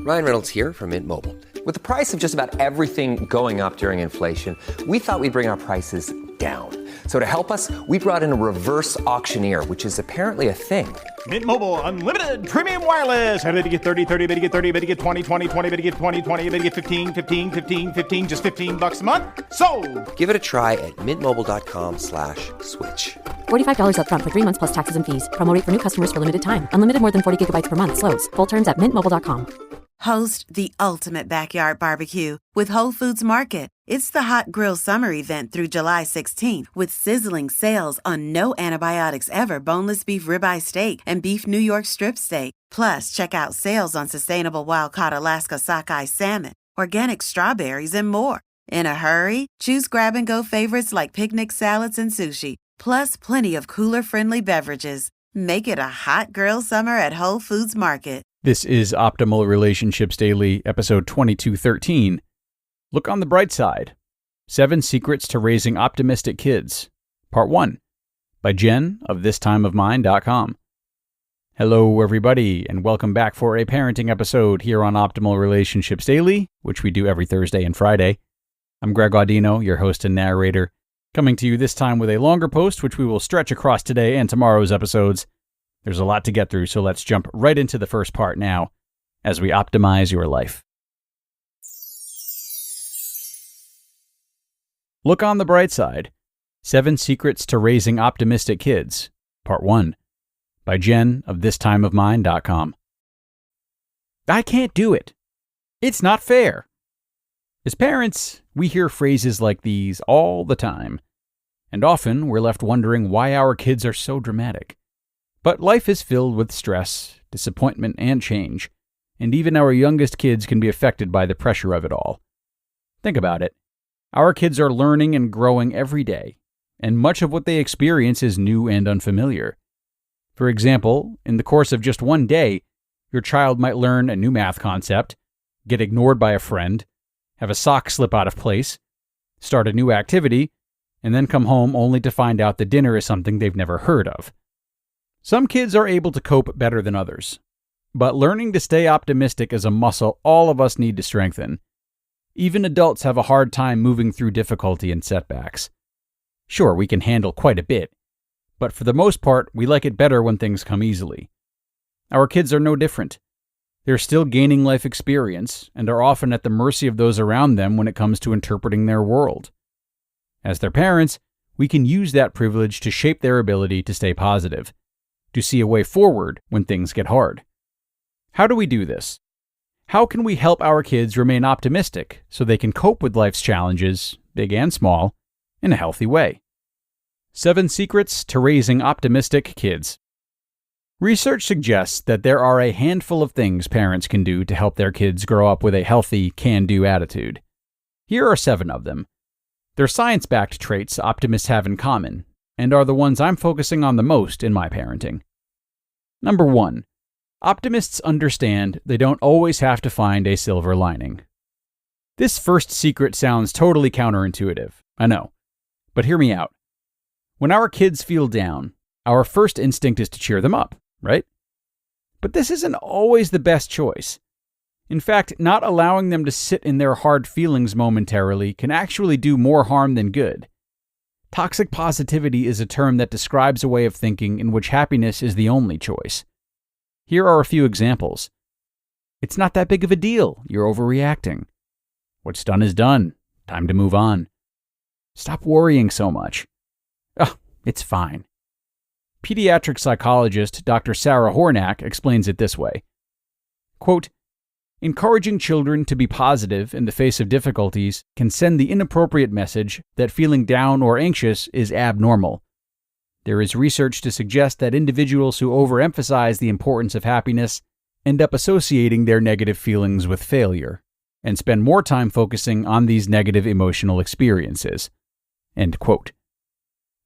Ryan Reynolds here from Mint Mobile. With the price of just about everything going up during inflation, we thought we'd bring our prices down. So to help us, we brought in a reverse auctioneer, which is apparently a thing. Mint Mobile Unlimited Premium Wireless. How to get 30, 30, bit to get 30, bit to get 20, 20, 20, bit to get 20, 20, bit to get 15, 15, 15, 15, just $15 a month? Sold! Give it a try at mintmobile.com/switch. $45 up front for 3 months plus taxes and fees. Promo rate for new customers for limited time. Unlimited more than 40 gigabytes per month. Slows full terms at mintmobile.com. Host the ultimate backyard barbecue with Whole Foods Market. It's the hot grill summer event through July 16th with sizzling sales on no antibiotics ever boneless beef ribeye steak and beef New York strip steak. Plus, check out sales on sustainable wild-caught Alaska sockeye salmon, organic strawberries, and more. In a hurry? Choose grab-and-go favorites like picnic salads and sushi, plus plenty of cooler-friendly beverages. Make it a hot grill summer at Whole Foods Market. This is Optimal Relationships Daily, episode 2213. Look on the bright side. 7 Secrets to Raising Optimistic Kids, Part 1, by Jen of thistimeofmine.com. Hello, everybody, and welcome back for a parenting episode here on Optimal Relationships Daily, which we do every Thursday and Friday. I'm Greg Audino, your host and narrator, coming to you this time with a longer post, which we will stretch across today and tomorrow's episodes. There's a lot to get through, so let's jump right into the first part now as we optimize your life. Look on the bright side. 7 Secrets to Raising Optimistic Kids, Part 1, by Jen of thistimeofmine.com. I can't do it. It's not fair. As parents, we hear phrases like these all the time, and often we're left wondering why our kids are so dramatic. But life is filled with stress, disappointment, and change, and even our youngest kids can be affected by the pressure of it all. Think about it. Our kids are learning and growing every day, and much of what they experience is new and unfamiliar. For example, in the course of just one day, your child might learn a new math concept, get ignored by a friend, have a sock slip out of place, start a new activity, and then come home only to find out the dinner is something they've never heard of. Some kids are able to cope better than others, but learning to stay optimistic is a muscle all of us need to strengthen. Even adults have a hard time moving through difficulty and setbacks. Sure, we can handle quite a bit, but for the most part, we like it better when things come easily. Our kids are no different. They're still gaining life experience and are often at the mercy of those around them when it comes to interpreting their world. As their parents, we can use that privilege to shape their ability to stay positive, to see a way forward when things get hard. How do we do this? How can we help our kids remain optimistic so they can cope with life's challenges, big and small, in a healthy way? 7 Secrets to Raising Optimistic Kids. Research suggests that there are a handful of things parents can do to help their kids grow up with a healthy, can-do attitude. Here are 7 of them. They're science-backed traits optimists have in common, and are the ones I'm focusing on the most in my parenting. Number 1. Optimists understand they don't always have to find a silver lining. This first secret sounds totally counterintuitive, I know, but hear me out. When our kids feel down, our first instinct is to cheer them up, right? But this isn't always the best choice. In fact, not allowing them to sit in their hard feelings momentarily can actually do more harm than good. Toxic positivity is a term that describes a way of thinking in which happiness is the only choice. Here are a few examples. It's not that big of a deal. You're overreacting. What's done is done. Time to move on. Stop worrying so much. Oh, it's fine. Pediatric psychologist Dr. Sarah Hornack explains it this way. Quote, encouraging children to be positive in the face of difficulties can send the inappropriate message that feeling down or anxious is abnormal. There is research to suggest that individuals who overemphasize the importance of happiness end up associating their negative feelings with failure and spend more time focusing on these negative emotional experiences. End quote.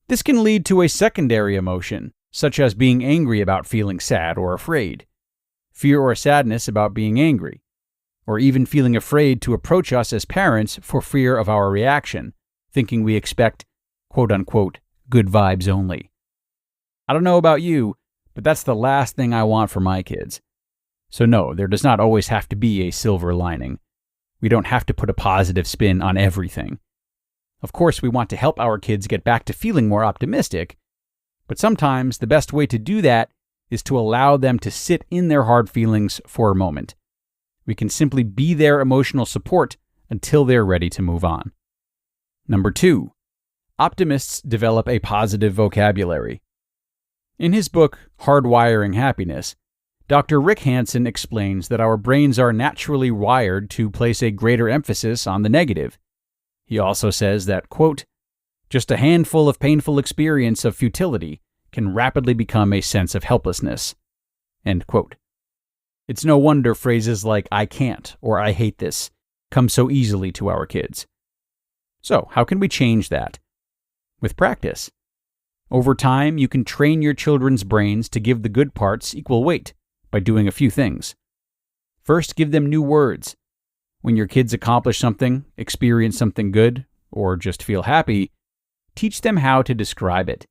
This can lead to a secondary emotion, such as being angry about feeling sad or afraid, fear or sadness about being angry, or even feeling afraid to approach us as parents for fear of our reaction, thinking we expect, quote-unquote, good vibes only. I don't know about you, but that's the last thing I want for my kids. So no, there does not always have to be a silver lining. We don't have to put a positive spin on everything. Of course, we want to help our kids get back to feeling more optimistic, but sometimes the best way to do that is to allow them to sit in their hard feelings for a moment. We can simply be their emotional support until they're ready to move on. Number 2, optimists develop a positive vocabulary. In his book, Hardwiring Happiness, Dr. Rick Hansen explains that our brains are naturally wired to place a greater emphasis on the negative. He also says that, quote, just a handful of painful experience of futility can rapidly become a sense of helplessness. End quote. It's no wonder phrases like I can't or I hate this come so easily to our kids. So, how can we change that? With practice. Over time, you can train your children's brains to give the good parts equal weight by doing a few things. First, give them new words. When your kids accomplish something, experience something good, or just feel happy, teach them how to describe it.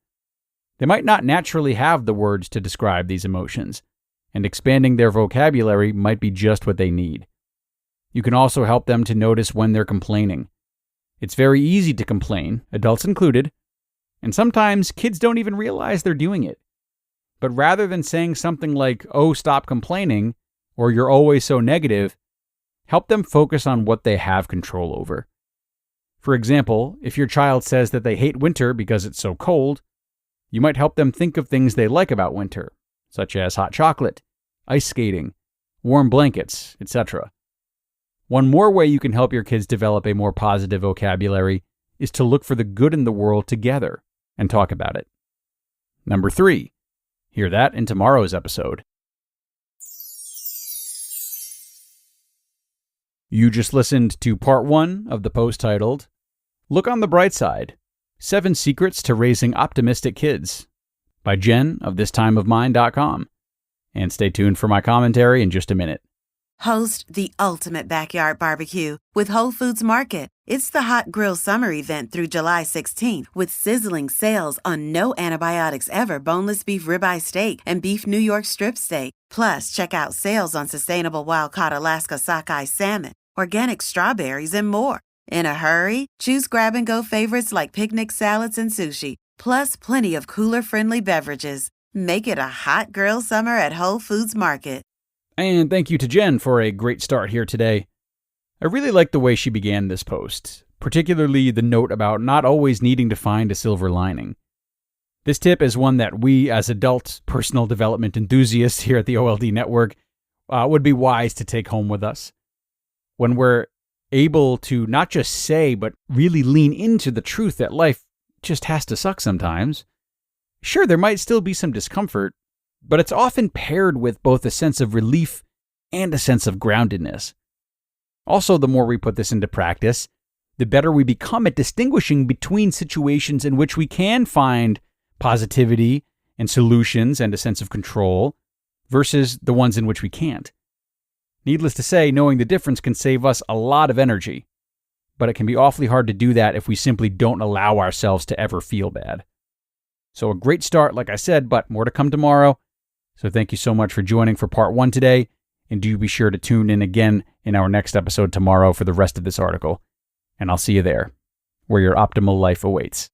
They might not naturally have the words to describe these emotions, and expanding their vocabulary might be just what they need. You can also help them to notice when they're complaining. It's very easy to complain, adults included, and sometimes kids don't even realize they're doing it. But rather than saying something like, oh, stop complaining, or you're always so negative, help them focus on what they have control over. For example, if your child says that they hate winter because it's so cold, you might help them think of things they like about winter, such as hot chocolate, ice skating, warm blankets, etc. One more way you can help your kids develop a more positive vocabulary is to look for the good in the world together and talk about it. Number 3, hear that in tomorrow's episode. You just listened to part 1 of the post titled, Look on the Bright Side, 7 Secrets to Raising Optimistic Kids by Jen of thistimeofmine.com. And stay tuned for my commentary in just a minute. Host the ultimate backyard barbecue with Whole Foods Market. It's the hot grill summer event through July 16th with sizzling sales on no antibiotics ever boneless beef ribeye steak and beef New York strip steak. Plus, check out sales on sustainable wild-caught Alaska sockeye salmon, organic strawberries, and more. In a hurry? Choose grab-and-go favorites like picnic salads and sushi, plus plenty of cooler-friendly beverages. Make it a hot grill summer at Whole Foods Market. And thank you to Jen for a great start here today. I really like the way she began this post, particularly the note about not always needing to find a silver lining. This tip is one that we, as adult personal development enthusiasts here at the OLD Network, would be wise to take home with us. When we're able to not just say, but really lean into the truth that life just has to suck sometimes. Sure, there might still be some discomfort, but it's often paired with both a sense of relief and a sense of groundedness. Also, the more we put this into practice, the better we become at distinguishing between situations in which we can find positivity and solutions and a sense of control versus the ones in which we can't. Needless to say, knowing the difference can save us a lot of energy, but it can be awfully hard to do that if we simply don't allow ourselves to ever feel bad. So a great start, like I said, but more to come tomorrow. So thank you so much for joining for part 1 today, and do be sure to tune in again in our next episode tomorrow for the rest of this article. And I'll see you there, where your optimal life awaits.